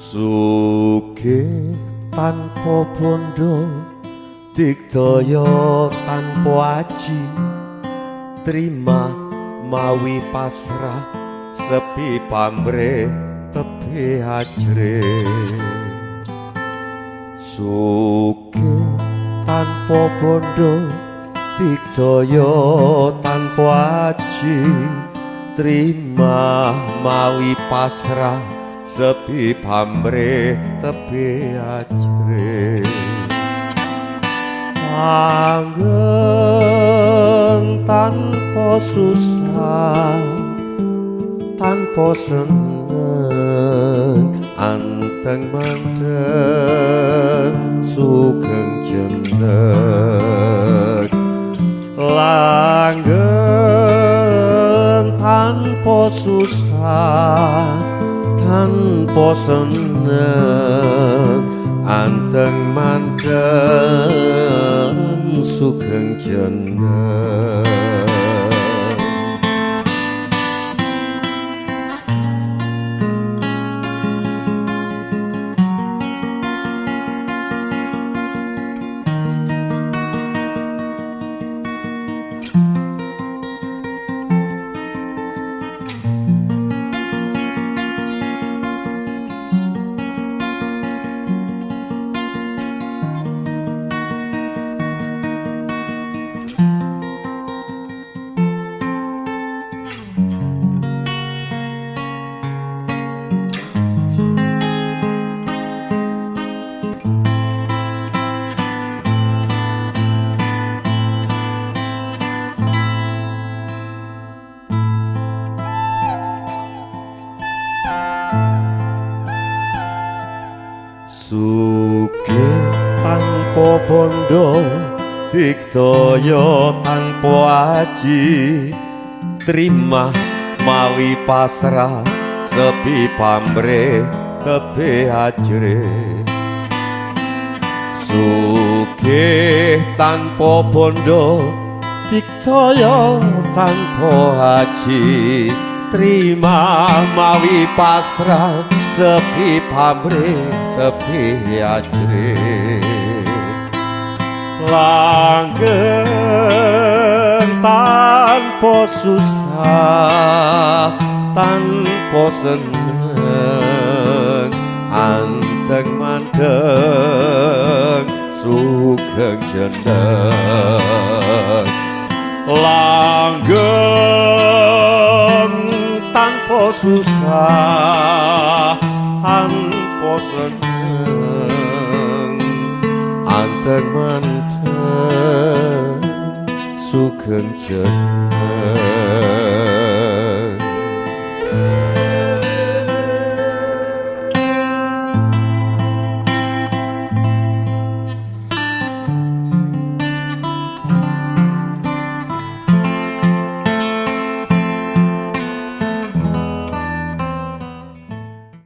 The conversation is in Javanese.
Sugih tanpa bondo, digdaya tanpa aji, terima mawi pasrah, sepi pamrih tepi ajre. Sugih tanpa bondo, digdaya tanpa aji, terima mawi pasrah, sepi pamrih tepi ajre. Langgeng tanpa susah, tanpa seneng, anteng mandeng sugeng jeneng. Langgeng tanpa susah, tanpa seneng, anteng mandeng sugeng jeneng. Sugih tanpa bondo, digdaya tanpa aji, terima mawi pasrah, sepi pamrih tepi ajre. Sugih tanpa bondo, digdaya tanpa aji, terima mawi pasrah, sepi pamrih tepi ajre. Langgeng tanpa susah, tanpa seneng, anteng mandeng sugeng jeneng. Langgeng tanpa susah, tanpa seneng, anteng mandeng sugeng jeneng.